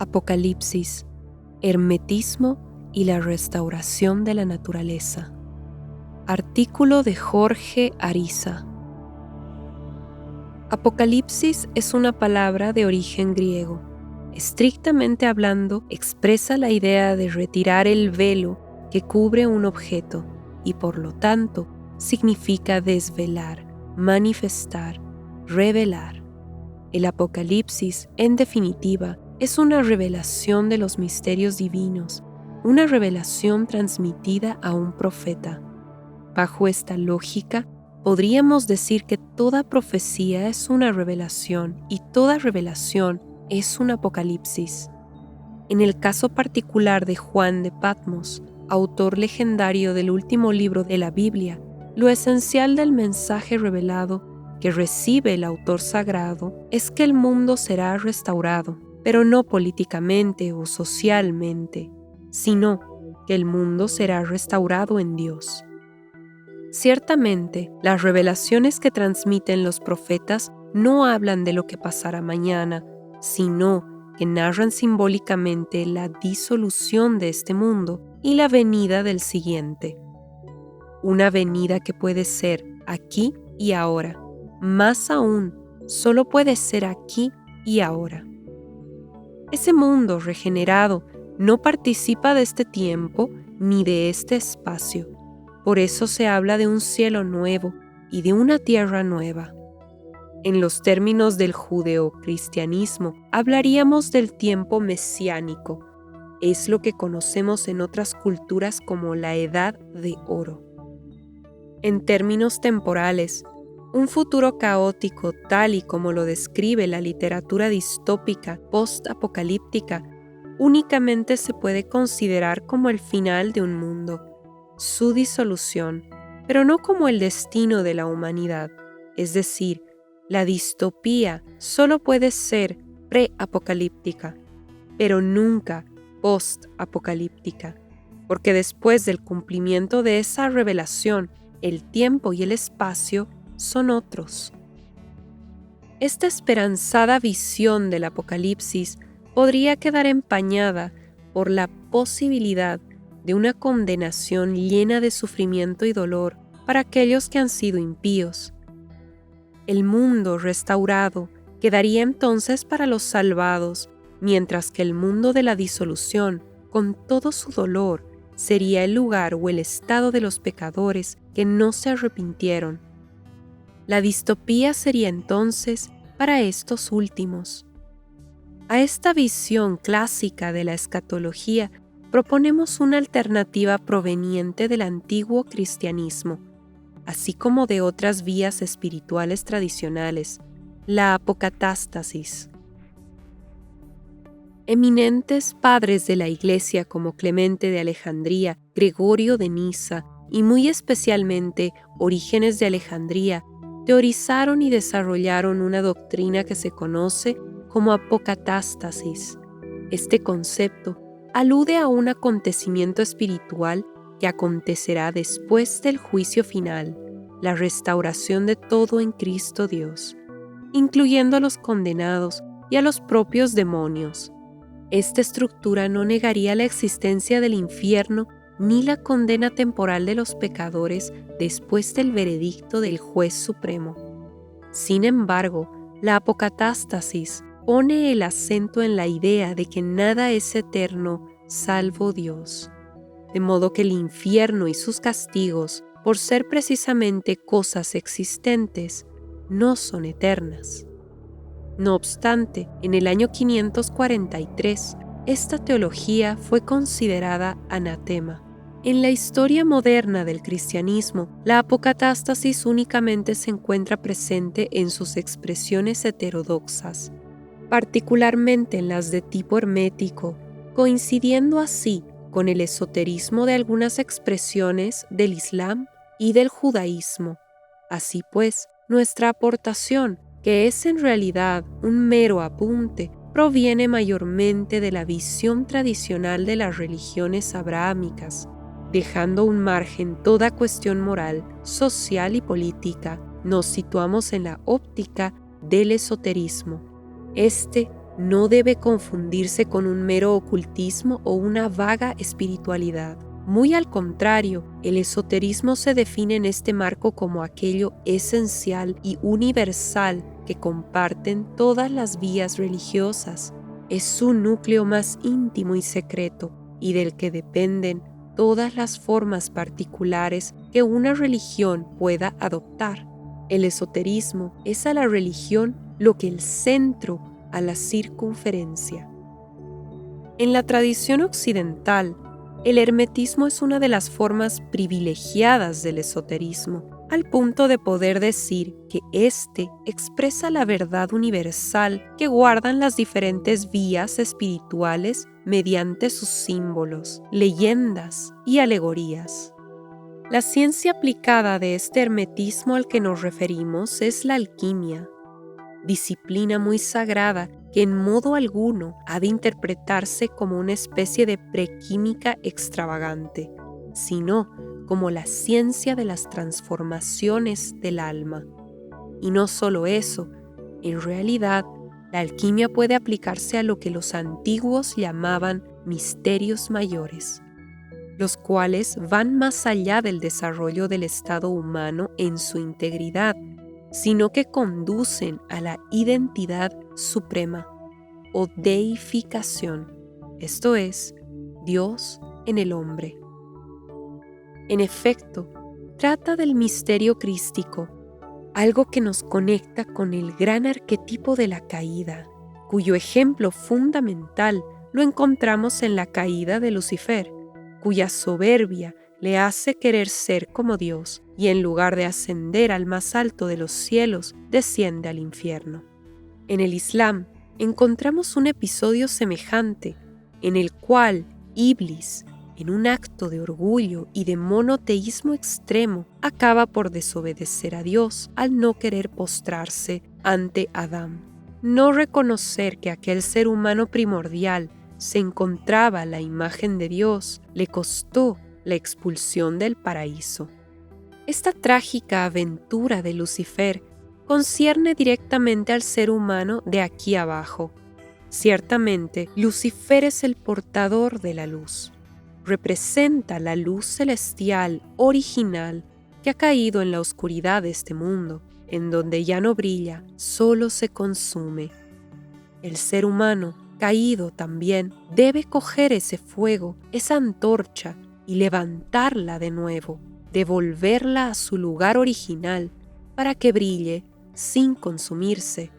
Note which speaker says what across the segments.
Speaker 1: Apocalipsis, hermetismo y la restauración de la naturaleza. Artículo de Jorge Ariza. Apocalipsis es una palabra de origen griego. Estrictamente hablando, expresa la idea de retirar el velo que cubre un objeto y, por lo tanto, significa desvelar, manifestar, revelar. El Apocalipsis, en definitiva, es una revelación de los misterios divinos, una revelación transmitida a un profeta. Bajo esta lógica, podríamos decir que toda profecía es una revelación y toda revelación es un apocalipsis. En el caso particular de Juan de Patmos, autor legendario del último libro de la Biblia, lo esencial del mensaje revelado que recibe el autor sagrado es que el mundo será restaurado, pero no políticamente o socialmente, sino que el mundo será restaurado en Dios. Ciertamente, las revelaciones que transmiten los profetas no hablan de lo que pasará mañana, sino que narran simbólicamente la disolución de este mundo y la venida del siguiente. Una venida que puede ser aquí y ahora. Más aún, solo puede ser aquí y ahora. Ese mundo regenerado no participa de este tiempo ni de este espacio. Por eso se habla de un cielo nuevo y de una tierra nueva. En los términos del judeocristianismo, hablaríamos del tiempo mesiánico. Es lo que conocemos en otras culturas como la Edad de Oro. En términos temporales, un futuro caótico tal y como lo describe la literatura distópica post-apocalíptica únicamente se puede considerar como el final de un mundo, su disolución, pero no como el destino de la humanidad. Es decir, la distopía solo puede ser pre-apocalíptica, pero nunca post-apocalíptica, porque después del cumplimiento de esa revelación, el tiempo y el espacio son otros. Esta esperanzada visión del Apocalipsis podría quedar empañada por la posibilidad de una condenación llena de sufrimiento y dolor para aquellos que han sido impíos. El mundo restaurado quedaría entonces para los salvados, mientras que el mundo de la disolución, con todo su dolor, sería el lugar o el estado de los pecadores que no se arrepintieron. La distopía sería entonces para estos últimos. A esta visión clásica de la escatología proponemos una alternativa proveniente del antiguo cristianismo, así como de otras vías espirituales tradicionales, la apocatástasis. Eminentes padres de la Iglesia como Clemente de Alejandría, Gregorio de Niza y muy especialmente Orígenes de Alejandría teorizaron y desarrollaron una doctrina que se conoce como apocatástasis. Este concepto alude a un acontecimiento espiritual que acontecerá después del juicio final, la restauración de todo en Cristo Dios, incluyendo a los condenados y a los propios demonios. Esta estructura no negaría la existencia del infierno ni la condena temporal de los pecadores después del veredicto del juez supremo. Sin embargo, la apocatástasis pone el acento en la idea de que nada es eterno salvo Dios, de modo que el infierno y sus castigos, por ser precisamente cosas existentes, no son eternas. No obstante, en el año 543, esta teología fue considerada anatema. En la historia moderna del cristianismo, la apocatástasis únicamente se encuentra presente en sus expresiones heterodoxas, particularmente en las de tipo hermético, coincidiendo así con el esoterismo de algunas expresiones del Islam y del judaísmo. Así pues, nuestra aportación, que es en realidad un mero apunte, proviene mayormente de la visión tradicional de las religiones abrahámicas, dejando a un margen toda cuestión moral, social y política. Nos situamos en la óptica del esoterismo. Este no debe confundirse con un mero ocultismo o una vaga espiritualidad. Muy al contrario, el esoterismo se define en este marco como aquello esencial y universal que comparten todas las vías religiosas. Es su núcleo más íntimo y secreto, y del que dependen todas las formas particulares que una religión pueda adoptar. El esoterismo es a la religión lo que el centro a la circunferencia. En la tradición occidental, el hermetismo es una de las formas privilegiadas del esoterismo, al punto de poder decir que éste expresa la verdad universal que guardan las diferentes vías espirituales mediante sus símbolos, leyendas y alegorías. La ciencia aplicada de este hermetismo al que nos referimos es la alquimia, disciplina muy sagrada que en modo alguno ha de interpretarse como una especie de prequímica extravagante, sino como la ciencia de las transformaciones del alma. Y no solo eso, en realidad, la alquimia puede aplicarse a lo que los antiguos llamaban misterios mayores, los cuales van más allá del desarrollo del estado humano en su integridad, sino que conducen a la identidad suprema o deificación, esto es, Dios en el hombre. En efecto, trata del misterio crístico, algo que nos conecta con el gran arquetipo de la caída, cuyo ejemplo fundamental lo encontramos en la caída de Lucifer, cuya soberbia le hace querer ser como Dios y en lugar de ascender al más alto de los cielos, desciende al infierno. En el Islam encontramos un episodio semejante en el cual Iblis, en un acto de orgullo y de monoteísmo extremo, acaba por desobedecer a Dios al no querer postrarse ante Adán. No reconocer que aquel ser humano primordial se encontraba a la imagen de Dios le costó la expulsión del paraíso. Esta trágica aventura de Lucifer concierne directamente al ser humano de aquí abajo. Ciertamente, Lucifer es el portador de la luz. Representa la luz celestial original que ha caído en la oscuridad de este mundo, en donde ya no brilla, solo se consume. El ser humano, caído también, debe coger ese fuego, esa antorcha, y levantarla de nuevo, devolverla a su lugar original para que brille sin consumirse.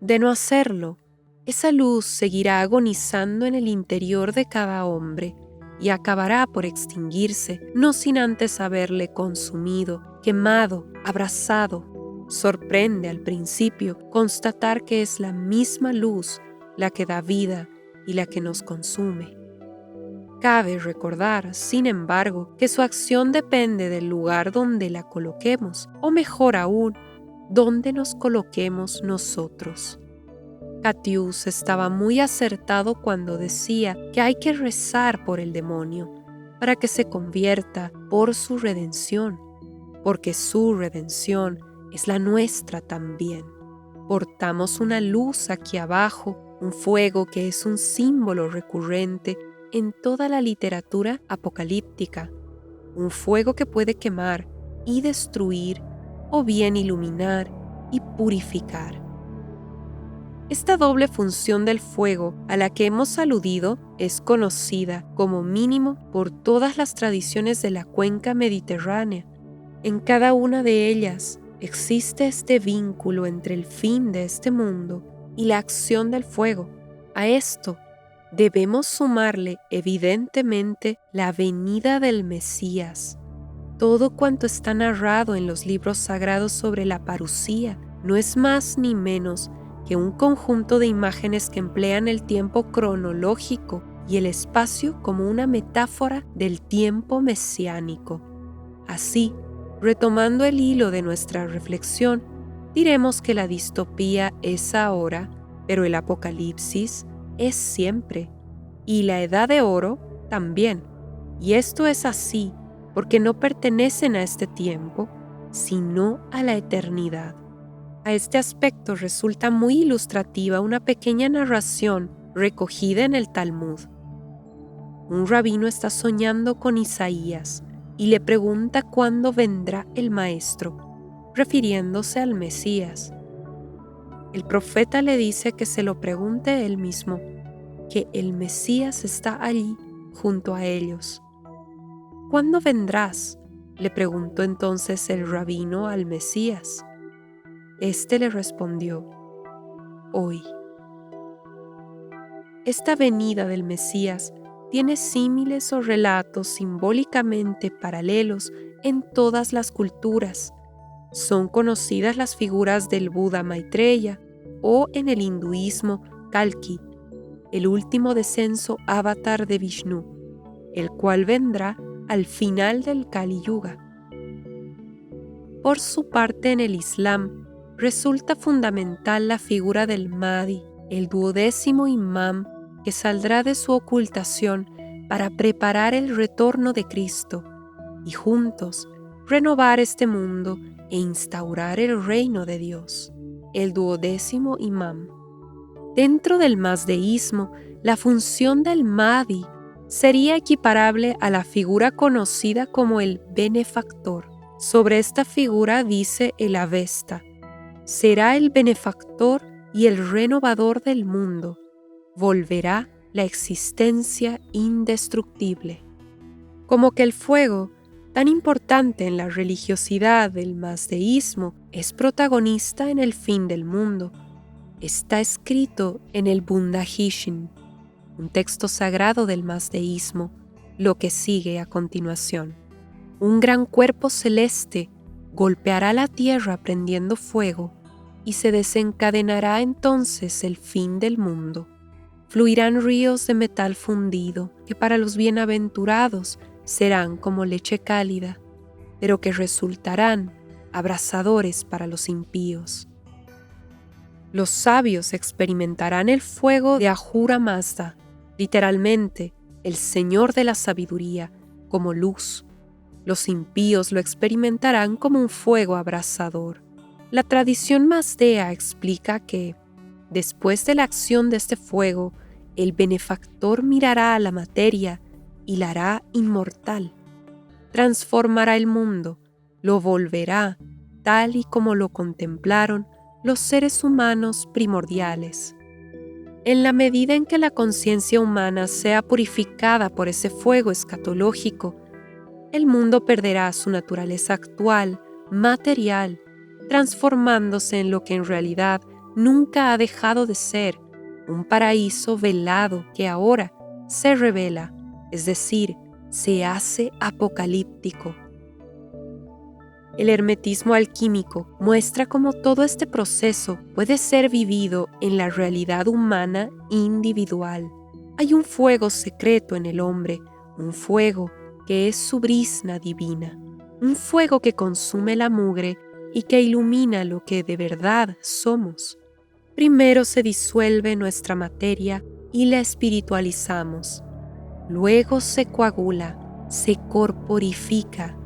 Speaker 1: De no hacerlo, esa luz seguirá agonizando en el interior de cada hombre y acabará por extinguirse, no sin antes haberle consumido, quemado, abrasado. Sorprende al principio constatar que es la misma luz la que da vida y la que nos consume. Cabe recordar, sin embargo, que su acción depende del lugar donde la coloquemos, o mejor aún, donde nos coloquemos nosotros. Catius estaba muy acertado cuando decía que hay que rezar por el demonio, para que se convierta por su redención, porque su redención es la nuestra también. Portamos una luz aquí abajo, un fuego que es un símbolo recurrente en toda la literatura apocalíptica, un fuego que puede quemar y destruir o bien iluminar y purificar. Esta doble función del fuego a la que hemos aludido es conocida como mínimo por todas las tradiciones de la cuenca mediterránea. En cada una de ellas existe este vínculo entre el fin de este mundo y la acción del fuego. A esto debemos sumarle evidentemente la venida del Mesías. Todo cuanto está narrado en los libros sagrados sobre la parusía no es más ni menos que un conjunto de imágenes que emplean el tiempo cronológico y el espacio como una metáfora del tiempo mesiánico. Así, retomando el hilo de nuestra reflexión, diremos que la distopía es ahora, pero el apocalipsis es siempre, y la edad de oro también. Y esto es así porque no pertenecen a este tiempo, sino a la eternidad. A este aspecto resulta muy ilustrativa una pequeña narración recogida en el Talmud. Un rabino está soñando con Isaías y le pregunta cuándo vendrá el maestro, refiriéndose al Mesías. El profeta le dice que se lo pregunte él mismo, que el Mesías está allí junto a ellos. ¿Cuándo vendrás?, le preguntó entonces el rabino al Mesías. Este le respondió: hoy. Esta venida del Mesías tiene símiles o relatos simbólicamente paralelos en todas las culturas. Son conocidas las figuras del Buda Maitreya o en el hinduismo Kalki, el último descenso avatar de Vishnu, el cual vendrá al final del Kali Yuga. Por su parte, en el Islam, resulta fundamental la figura del Mahdi, el 12º imam que saldrá de su ocultación para preparar el retorno de Cristo y juntos renovar este mundo e instaurar el reino de Dios, el 12º imam. Dentro del mazdeísmo, la función del Mahdi sería equiparable a la figura conocida como el benefactor. Sobre esta figura dice el Avesta: será el benefactor y el renovador del mundo, volverá la existencia indestructible. Como que el fuego, tan importante en la religiosidad del mazdeísmo, es protagonista en el fin del mundo, está escrito en el Bundahishn, un texto sagrado del mazdeísmo, lo que sigue a continuación. Un gran cuerpo celeste golpeará la tierra prendiendo fuego y se desencadenará entonces el fin del mundo. Fluirán ríos de metal fundido que para los bienaventurados serán como leche cálida, pero que resultarán abrasadores para los impíos. Los sabios experimentarán el fuego de Ahura Mazda, literalmente el Señor de la sabiduría, como luz. Los impíos lo experimentarán como un fuego abrasador. La tradición mazdea explica que, después de la acción de este fuego, el benefactor mirará a la materia y la hará inmortal. Transformará el mundo, lo volverá tal y como lo contemplaron los seres humanos primordiales. En la medida en que la conciencia humana sea purificada por ese fuego escatológico, el mundo perderá su naturaleza actual, material, transformándose en lo que en realidad nunca ha dejado de ser, un paraíso velado que ahora se revela, es decir, se hace apocalíptico. El hermetismo alquímico muestra cómo todo este proceso puede ser vivido en la realidad humana individual. Hay un fuego secreto en el hombre, un fuego que es su brizna divina, un fuego que consume la mugre y que ilumina lo que de verdad somos. Primero se disuelve nuestra materia y la espiritualizamos. Luego se coagula, se corporifica,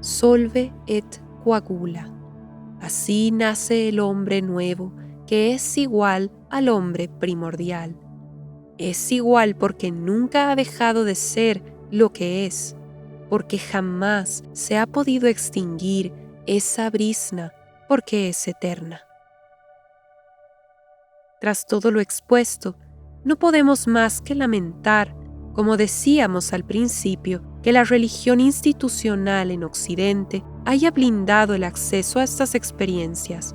Speaker 1: solve et coagula. Así nace el hombre nuevo, que es igual al hombre primordial. Es igual porque nunca ha dejado de ser lo que es, porque jamás se ha podido extinguir esa brizna, porque es eterna. Tras todo lo expuesto, no podemos más que lamentar, como decíamos al principio, que la religión institucional en Occidente haya blindado el acceso a estas experiencias.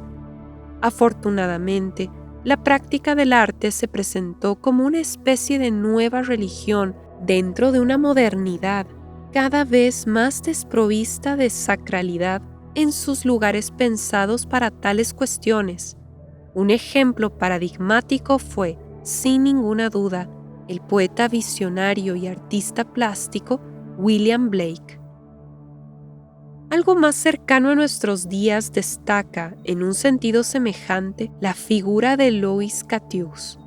Speaker 1: Afortunadamente, la práctica del arte se presentó como una especie de nueva religión dentro de una modernidad cada vez más desprovista de sacralidad en sus lugares pensados para tales cuestiones. Un ejemplo paradigmático fue, sin ninguna duda, el poeta visionario y artista plástico William Blake. Algo más cercano a nuestros días destaca, en un sentido semejante, la figura de Lois Catius,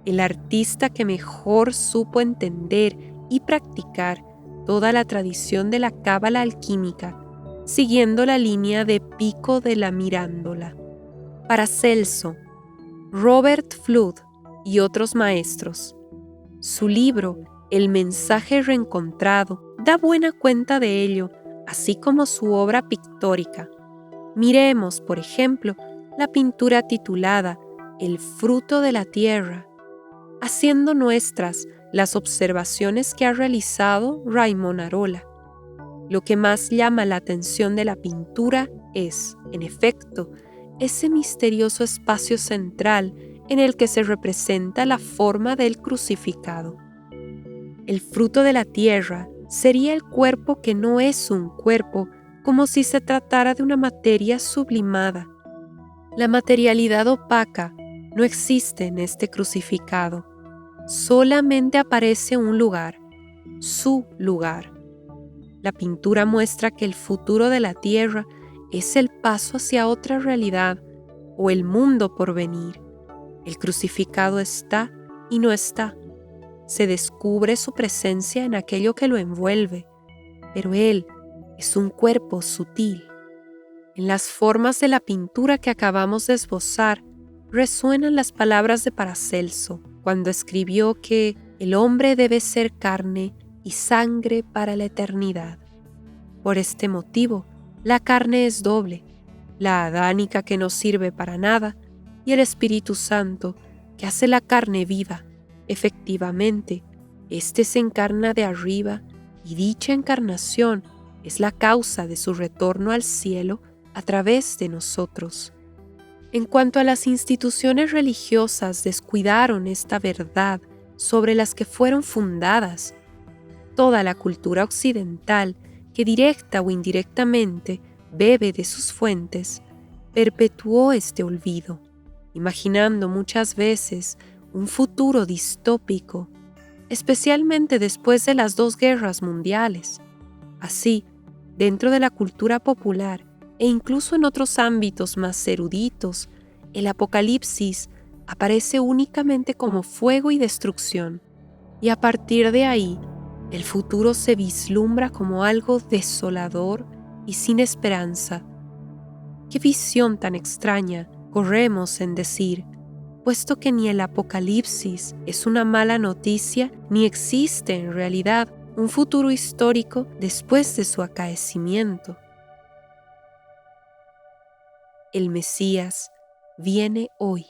Speaker 1: el artista que mejor supo entender y practicar toda la tradición de la cábala alquímica, siguiendo la línea de Pico de la Mirandola. Paracelso, Robert Flood y otros maestros. Su libro, El mensaje reencontrado, da buena cuenta de ello, así como su obra pictórica. Miremos, por ejemplo, la pintura titulada El fruto de la tierra, haciendo nuestras las observaciones que ha realizado Raymond Arola. Lo que más llama la atención de la pintura es, en efecto, ese misterioso espacio central en el que se representa la forma del crucificado. El fruto de la tierra sería el cuerpo que no es un cuerpo, como si se tratara de una materia sublimada. La materialidad opaca no existe en este crucificado. Solamente aparece un lugar, su lugar. La pintura muestra que el futuro de la tierra es el paso hacia otra realidad o el mundo por venir. El crucificado está y no está. Se descubre su presencia en aquello que lo envuelve, pero él es un cuerpo sutil. En las formas de la pintura que acabamos de esbozar resuenan las palabras de Paracelso cuando escribió que el hombre debe ser carne y sangre para la eternidad. Por este motivo, la carne es doble, la adánica que no sirve para nada y el Espíritu Santo que hace la carne viva. Efectivamente, éste se encarna de arriba y dicha encarnación es la causa de su retorno al cielo a través de nosotros. En cuanto a las instituciones religiosas descuidaron esta verdad sobre las que fueron fundadas, toda la cultura occidental, que directa o indirectamente bebe de sus fuentes, perpetuó este olvido, imaginando muchas veces un futuro distópico, especialmente después de las 2 guerras mundiales. Así, dentro de la cultura popular e incluso en otros ámbitos más eruditos, el Apocalipsis aparece únicamente como fuego y destrucción, y a partir de ahí, el futuro se vislumbra como algo desolador y sin esperanza. ¡Qué visión tan extraña corremos en decir, puesto que ni el Apocalipsis es una mala noticia ni existe en realidad un futuro histórico después de su acaecimiento! El Mesías viene hoy.